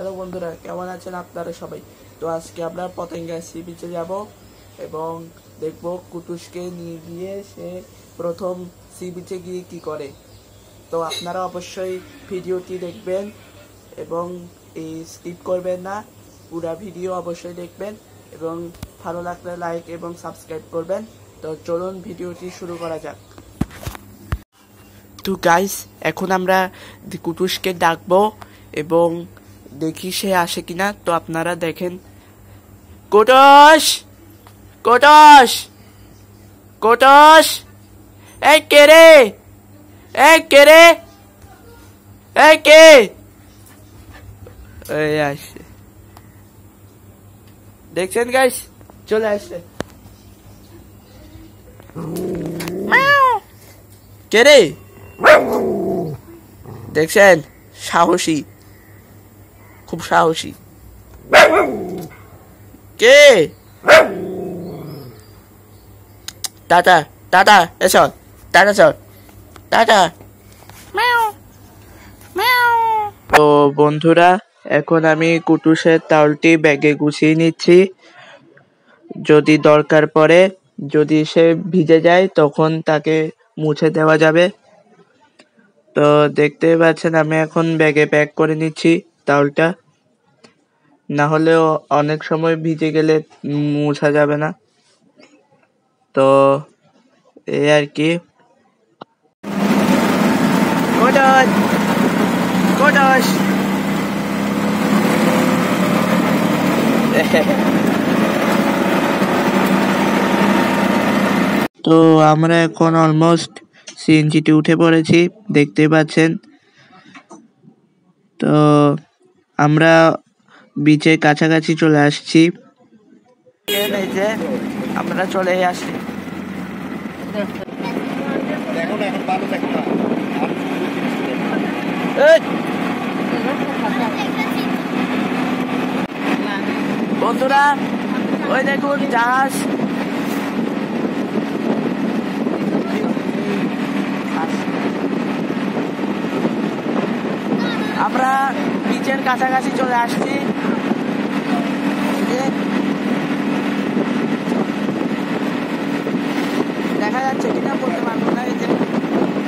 Hello বন্ধুরা, কেমন আছেন আপনারা সবাই? তো আজকে আমরা পতেঙ্গা সি বিচে যাব এবং দেখব কুটুসকে নিয়ে গিয়ে সে প্রথম সি বিচে গিয়ে কি করে। তো আপনারা অবশ্যই ভিডিওটি দেখবেন এবং স্কিপ করবেন না, পুরো ভিডিও অবশ্যই দেখবেন এবং ভালো লাগলে লাইক এবং সাবস্ক্রাইব করবেন। তো চলুন ভিডিওটি শুরু করা যাক। তো গাইস, এখন আমরা কুটুসকে ডাকবো এবং দেখি সে আসে কিনা। তো আপনারা দেখেন, কুটুস, কুটুস, কুটুস, এই কে রে, এই কে রে, এই কে? এই আসছে, দেখছেন গাইস, চলে আসছে। কে রে? দেখছেন, সাহসী, খুব সাহসী। কে? টাটা টাটা, এসো, টাটা চল, টাটা। তো বন্ধুরা, এখন আমি কুটুসের তাওলটি ব্যাগে গুছিয়ে নিচ্ছি। যদি দরকার পড়ে, যদি সে ভিজে যায় তখন তাকে মুছে দেওয়া যাবে। তো দেখতে পাচ্ছেন আমি এখন ব্যাগে প্যাক করে নিচ্ছি তাওলটা, না হলেও অনেক সময় ভিজে গেলে মুছা যাবে না। তো এই আর কি। তো আমরা এখন অলমোস্ট সিএনজিতে উঠে পড়েছি, দেখতে পাচ্ছেন। তো আমরা বিচের কাছাকাছি চলে আসছি, আমরা চলে আসছি। বন্ধুরা, ওই দেখুন জাহাজ। আমরা বিচের কাছাকাছি চলে আসছি। দেখা যাচ্ছে কিনা বলতে পারবো না। এই যে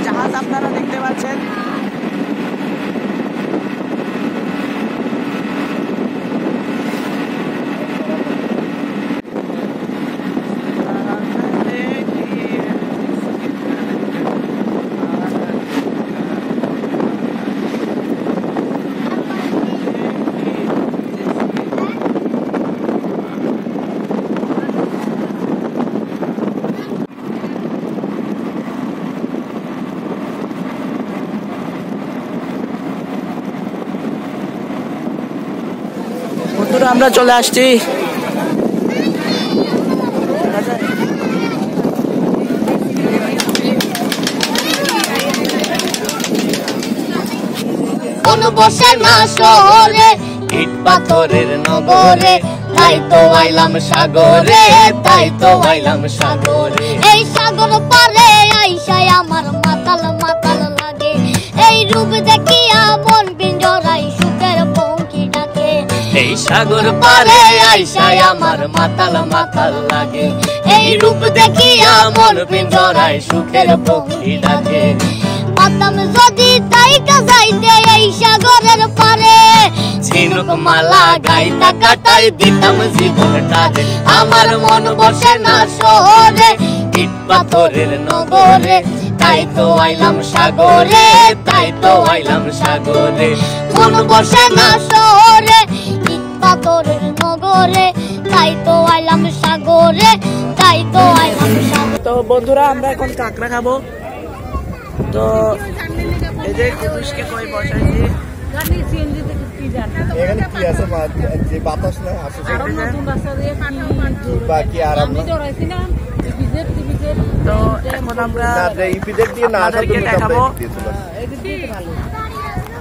জাহাজ আপনারা দেখতে পাচ্ছেন। বন্ধুরা, আমরা চলে আসছি। বসে না শহরে, ইট পাথরের নগরে, তাই তো আইলাম সাগরে, তাই তো আইলাম সাগরে। এই সাগর পারে আইসায় আমার মাতাল মাতাল লাগে, এই রূপ দেখিয়া মন পিঞ্জরায় সুখের পঙ্খী ডাকে। এই সাগর পারে আইসায় আমার মাতাল মাতাল লাগে, এই রূপ দেখিয়া মন পিঞ্জরায় সুখের পঙ্খী ডাকে। পাতাম যদি তাইকা যাইতে এই সাগরের পারে, ঝিনুক মালা গাইতা কাটাই দিতাম জীবনটারে। আমার মন বসে না শহরে, ইট পাথরের নগরে, তাই তো আইলাম সাগরে, তাই তো আইলাম সাগরে। মন বসে না শহরে, ইট পাথরের নগরে, তাই তো আইলাম সাগরে, তাই তো আইলাম সাগরে। তো বন্ধুরা, আমরা এখন কাঁকড়া খাবো। তো এই যে কুটুসকে কই বসাইছি। এখানে কি আছে? যে বাতাস না আসে বাকি আরাম না। তো এখন আমরা ইপিজেড দিয়ে না আসার জন্য দেখাবো।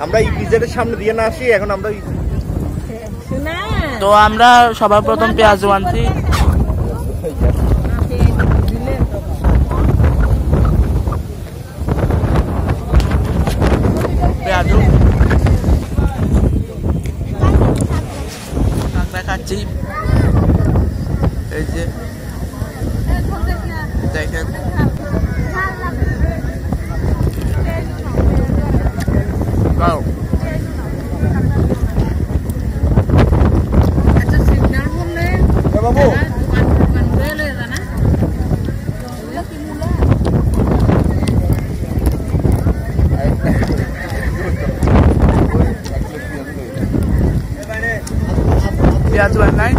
আমরা ইপিজেডের সামনে দিয়ে না আসি, এখন আমরা। তো আমরা সবার প্রথম পেঁয়াজ আনছি। পেঁয়াজ আসছি। এই যে দেখেন Wow. বাবু পেঁয়াজ বানাই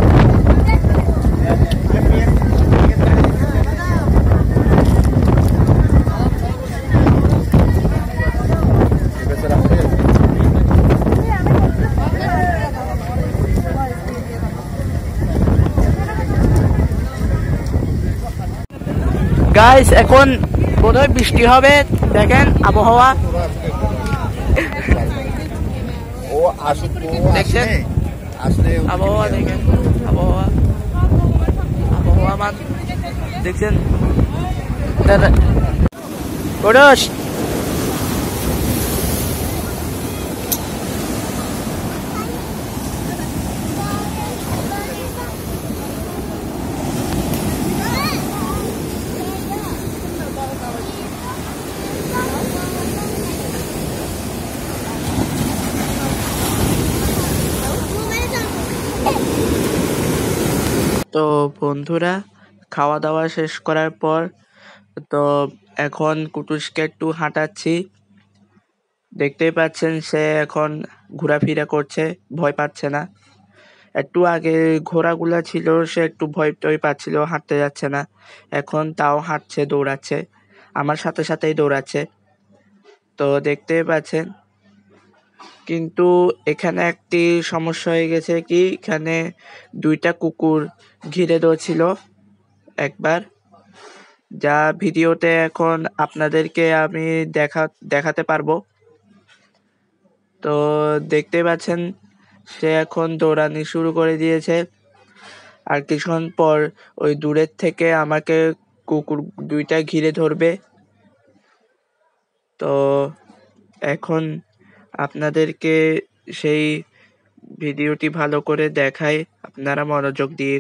গাইস, এখন বোধহয় বৃষ্টি হবে। দেখেন আবহাওয়া ও আসুক, দেখছেন? আসলে আবহাওয়া দেখেন, আবহাওয়া মান দেখছেন? ওরস তো বন্ধুরা, খাওয়া দাওয়া শেষ করার পর তো এখন কুটুসকে একটু হাঁটাচ্ছি। দেখতেই পাচ্ছেন সে এখন ঘোরাফেরা করছে, ভয় পাচ্ছে না। একটু আগে ঘোড়াগুলা ছিল, সে একটু ভয় টয় পাচ্ছিল, হাঁটতে যাচ্ছে না। এখন তাও হাঁটছে, দৌড়াচ্ছে, আমার সাথে সাথেই দৌড়াচ্ছে। তো দেখতেই পাচ্ছেন, কিন্তু এখানে একটি সমস্যা হয়ে গেছে কি, এখানে দুইটা কুকুর ঘিরে ধরছিল একবার, যা ভিডিওতে এখন আপনাদেরকে আমি দেখাতে পারবো। তো দেখতে পাচ্ছেন সে এখন দৌড়ানি শুরু করে দিয়েছে। আর কিছুক্ষণ পর ওই দূরের থেকে আমাকে কুকুর দুইটা ঘিরে ধরবে। তো এখন আপনাদেরকে সেই ভিডিওটি ভালো করে দেখাই, আপনারা মনোযোগ দিয়ে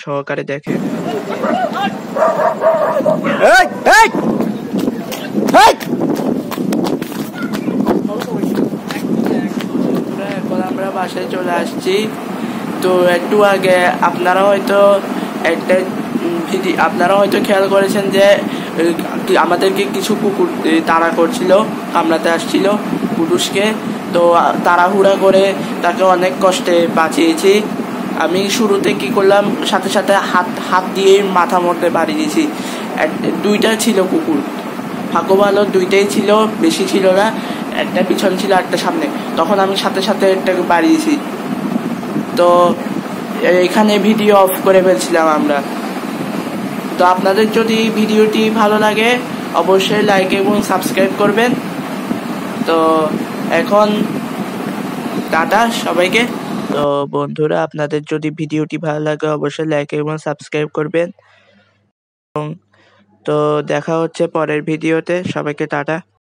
সহকারে দেখেন। এখন আমরা বাসায় চলে আসছি। তো একটু আগে আপনারা হয়তো খেয়াল করেছেন যে আমাদেরকে কিছু কুকুর তাড়া করছিল, কামড়াতে আসছিল কুটুসকে। তো তাড়াহুড়া করে তাকে অনেক কষ্টে বাঁচিয়েছি। আমি শুরুতে কি করলাম, সাথে সাথে হাত দিয়ে মাথা মধ্যে বাড়ি দিয়েছি। দুইটা ছিল কুকুর, ভাগ্য ভালো দুইটাই ছিল, বেশি ছিল না। একটা পিছন ছিল, একটা সামনে। তখন আমি সাথে সাথে একটাকে বাড়িয়েছি। তো এখানে ভিডিও অফ করে ফেলছিলাম আমরা। তো আপনাদের যদি ভিডিওটি ভালো লাগে অবশ্যই লাইক এবং সাবস্ক্রাইব করবেন। তো এখন টাটা সবাইকে। তো বন্ধুরা, আপনাদের যদি ভিডিওটি ভালো লাগে অবশ্যই লাইক এবং সাবস্ক্রাইব করবেন। তো দেখা হচ্ছে পরের ভিডিওতে। সবাইকে টাটা।